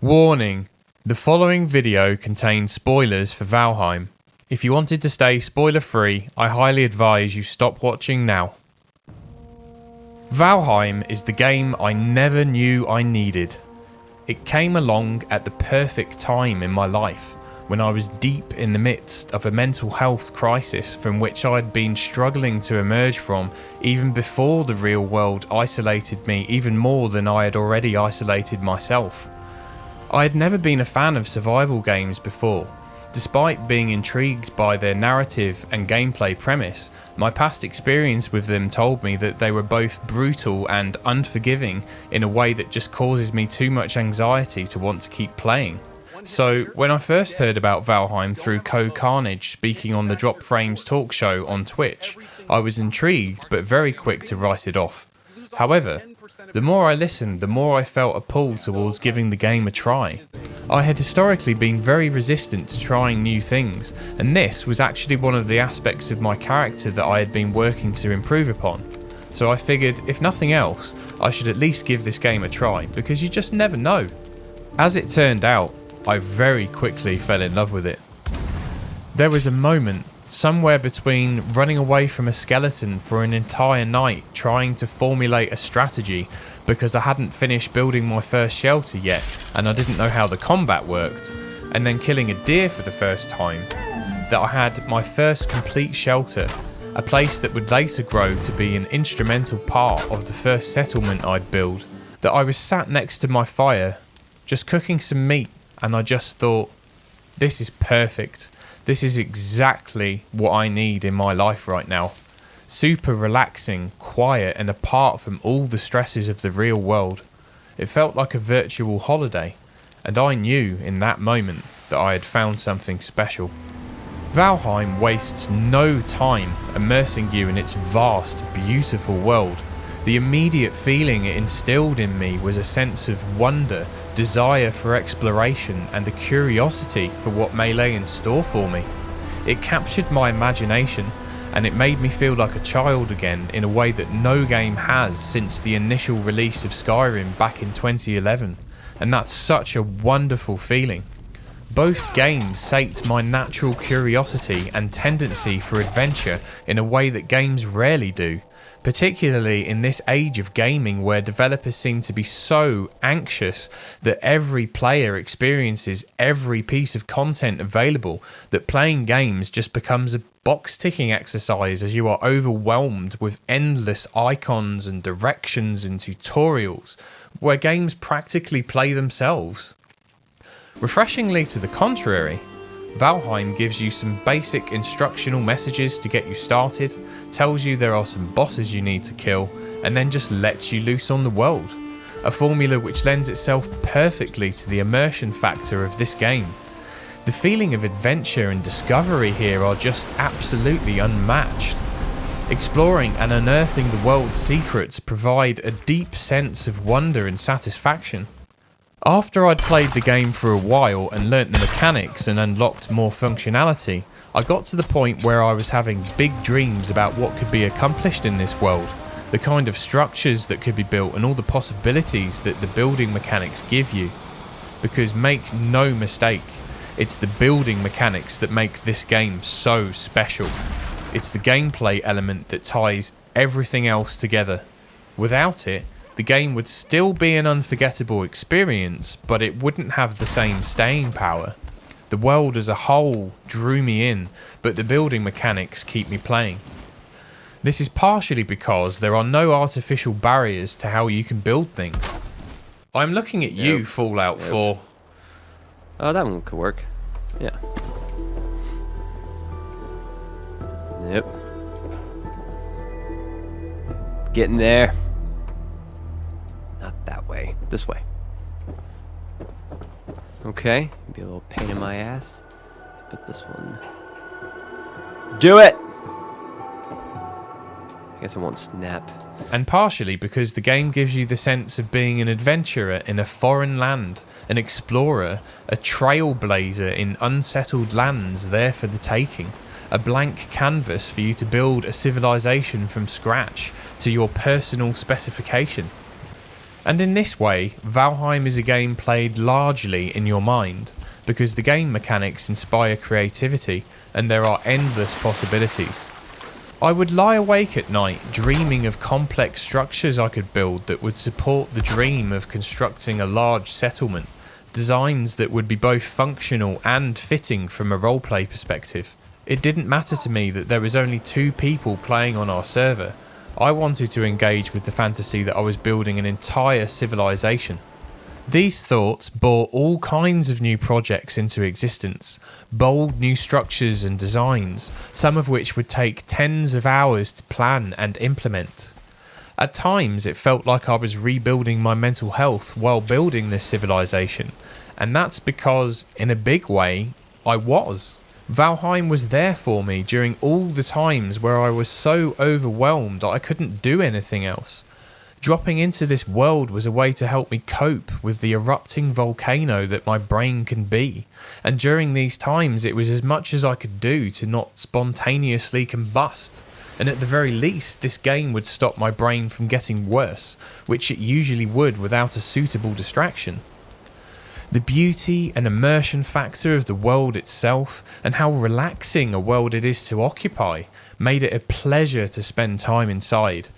Warning, the following video contains spoilers for Valheim. If you wanted to stay spoiler free, I highly advise you stop watching now. Valheim is the game I never knew I needed. It came along at the perfect time in my life, when I was deep in the midst of a mental health crisis from which I had been struggling to emerge from even before the real world isolated me even more than I had already isolated myself. I had never been a fan of survival games before. Despite being intrigued by their narrative and gameplay premise, my past experience with them told me that they were both brutal and unforgiving in a way that just causes me too much anxiety to want to keep playing. So, when I first heard about Valheim through Carnage speaking on the Drop Frames talk show on Twitch, I was intrigued but very quick to write it off. However, the more I listened, the more I felt a pull towards giving the game a try. I had historically been very resistant to trying new things, and this was actually one of the aspects of my character that I had been working to improve upon. So I figured, if nothing else, I should at least give this game a try, because you just never know. As it turned out, I very quickly fell in love with it. There was a moment, somewhere between running away from a skeleton for an entire night trying to formulate a strategy because I hadn't finished building my first shelter yet and I didn't know how the combat worked, and then killing a deer for the first time, that I had my first complete shelter, a place that would later grow to be an instrumental part of the first settlement I'd build, that I was sat next to my fire, just cooking some meat, and I just thought, this is perfect. This is exactly what I need in my life right now. Super relaxing, quiet, and apart from all the stresses of the real world. It felt like a virtual holiday, and I knew in that moment that I had found something special. Valheim wastes no time immersing you in its vast, beautiful world. The immediate feeling it instilled in me was a sense of wonder, desire for exploration, and a curiosity for what may lay in store for me. It captured my imagination, and it made me feel like a child again in a way that no game has since the initial release of Skyrim back in 2011, and that's such a wonderful feeling. Both games sate my natural curiosity and tendency for adventure in a way that games rarely do, particularly in this age of gaming where developers seem to be so anxious that every player experiences every piece of content available, that playing games just becomes a box-ticking exercise as you are overwhelmed with endless icons and directions and tutorials, where games practically play themselves. Refreshingly to the contrary, Valheim gives you some basic instructional messages to get you started, tells you there are some bosses you need to kill, and then just lets you loose on the world. A formula which lends itself perfectly to the immersion factor of this game. The feeling of adventure and discovery here are just absolutely unmatched. Exploring and unearthing the world's secrets provide a deep sense of wonder and satisfaction. After I'd played the game for a while and learnt the mechanics and unlocked more functionality, I got to the point where I was having big dreams about what could be accomplished in this world, the kind of structures that could be built and all the possibilities that the building mechanics give you. Because make no mistake, it's the building mechanics that make this game so special. It's the gameplay element that ties everything else together. Without it, the game would still be an unforgettable experience, but it wouldn't have the same staying power. The world as a whole drew me in, but the building mechanics keep me playing. This is partially because there are no artificial barriers to how you can build things. I'm looking at you, Fallout 4. Oh, that one could work. Yeah. Yep. Getting there. Not that way. This way. Okay. Be a little pain in my ass. Let's put this one. Do it! I guess it won't snap. And partially because the game gives you the sense of being an adventurer in a foreign land, an explorer, a trailblazer in unsettled lands there for the taking, a blank canvas for you to build a civilization from scratch to your personal specification. And in this way, Valheim is a game played largely in your mind, because the game mechanics inspire creativity and there are endless possibilities. I would lie awake at night dreaming of complex structures I could build that would support the dream of constructing a large settlement, designs that would be both functional and fitting from a roleplay perspective. It didn't matter to me that there was only 2 people playing on our server. I wanted to engage with the fantasy that I was building an entire civilization. These thoughts bore all kinds of new projects into existence, bold new structures and designs, some of which would take tens of hours to plan and implement. At times it felt like I was rebuilding my mental health while building this civilization, and that's because, in a big way, I was. Valheim was there for me during all the times where I was so overwhelmed that I couldn't do anything else. Dropping into this world was a way to help me cope with the erupting volcano that my brain can be, and during these times it was as much as I could do to not spontaneously combust, and at the very least this game would stop my brain from getting worse, which it usually would without a suitable distraction. The beauty and immersion factor of the world itself, and how relaxing a world it is to occupy, made it a pleasure to spend time inside,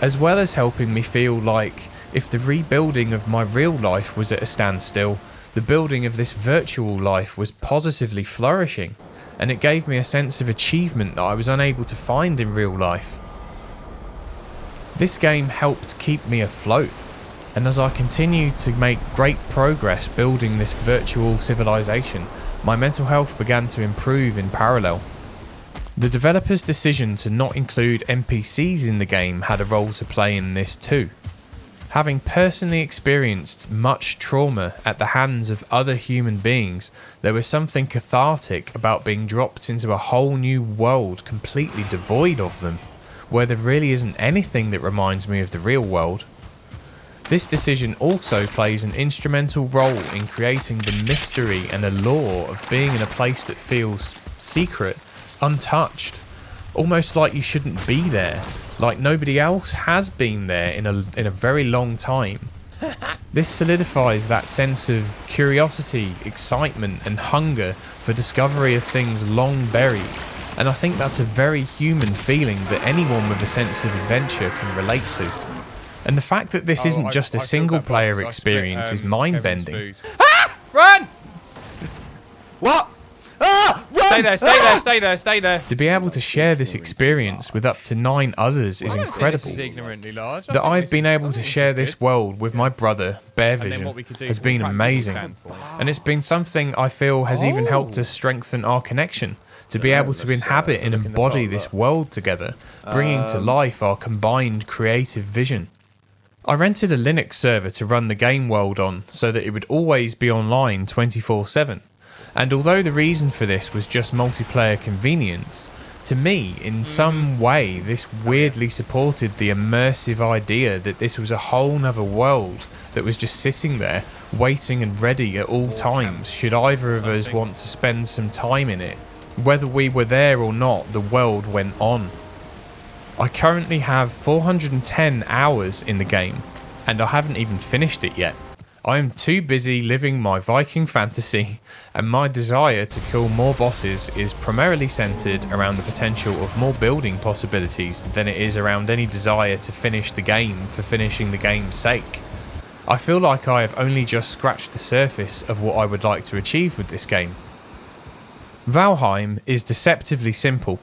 as well as helping me feel like if the rebuilding of my real life was at a standstill, the building of this virtual life was positively flourishing, and it gave me a sense of achievement that I was unable to find in real life. This game helped keep me afloat, and as I continued to make great progress building this virtual civilization, my mental health began to improve in parallel. The developers' decision to not include NPCs in the game had a role to play in this too. Having personally experienced much trauma at the hands of other human beings, there was something cathartic about being dropped into a whole new world completely devoid of them, where there really isn't anything that reminds me of the real world. This decision also plays an instrumental role in creating the mystery and allure of being in a place that feels secret, untouched, almost like you shouldn't be there, like nobody else has been there in a very long time. This solidifies that sense of curiosity, excitement and hunger for discovery of things long buried, and I think that's a very human feeling that anyone with a sense of adventure can relate to. And the fact that this isn't just a single player experience is mind-bending. Run! What? Ah! Run! Stay there, stay there, stay there, stay there. To be able to share this experience with up to 9 others is incredible. That I've been able to share this world with my brother, Bear Vision, has been amazing. And it's been something I feel has even helped us strengthen our connection, to be able to inhabit and embody this world together, bringing to life our combined creative vision. I rented a Linux server to run the game world on so that it would always be online 24/7. And although the reason for this was just multiplayer convenience, to me, in some way, this weirdly supported the immersive idea that this was a whole nother world that was just sitting there, waiting and ready at all times should either of us want to spend some time in it. Whether we were there or not, the world went on. I currently have 410 hours in the game, and I haven't even finished it yet. I am too busy living my Viking fantasy, and my desire to kill more bosses is primarily centered around the potential of more building possibilities than it is around any desire to finish the game for finishing the game's sake. I feel like I have only just scratched the surface of what I would like to achieve with this game. Valheim is deceptively simple.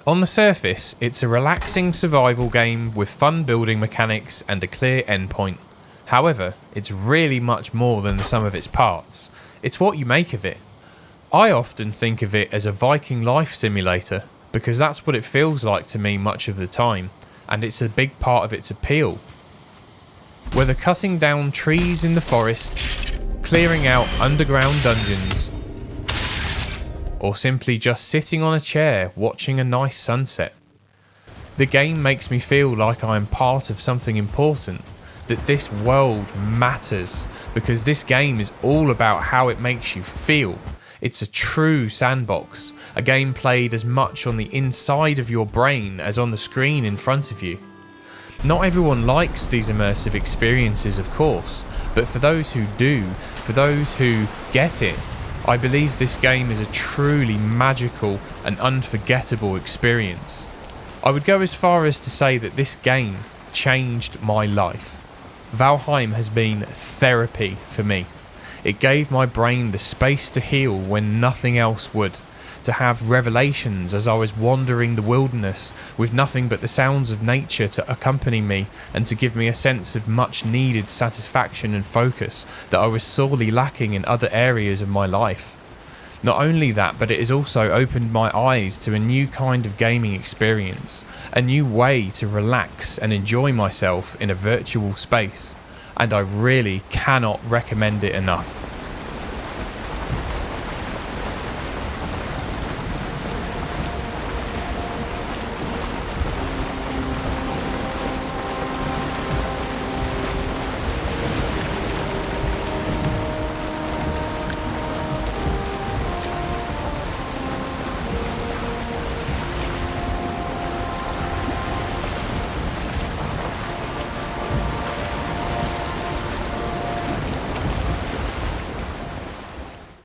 On the surface, it's a relaxing survival game with fun building mechanics and a clear endpoint. However, it's really much more than the sum of its parts. It's what you make of it. I often think of it as a Viking life simulator, because that's what it feels like to me much of the time, and it's a big part of its appeal. Whether cutting down trees in the forest, clearing out underground dungeons, or simply just sitting on a chair watching a nice sunset, the game makes me feel like I am part of something important, that this world matters, because this game is all about how it makes you feel. It's a true sandbox, a game played as much on the inside of your brain as on the screen in front of you. Not everyone likes these immersive experiences, of course, but for those who do, for those who get it, I believe this game is a truly magical and unforgettable experience. I would go as far as to say that this game changed my life. Valheim has been therapy for me. It gave my brain the space to heal when nothing else would, to have revelations as I was wandering the wilderness with nothing but the sounds of nature to accompany me, and to give me a sense of much needed satisfaction and focus that I was sorely lacking in other areas of my life. Not only that, but it has also opened my eyes to a new kind of gaming experience, a new way to relax and enjoy myself in a virtual space, and I really cannot recommend it enough.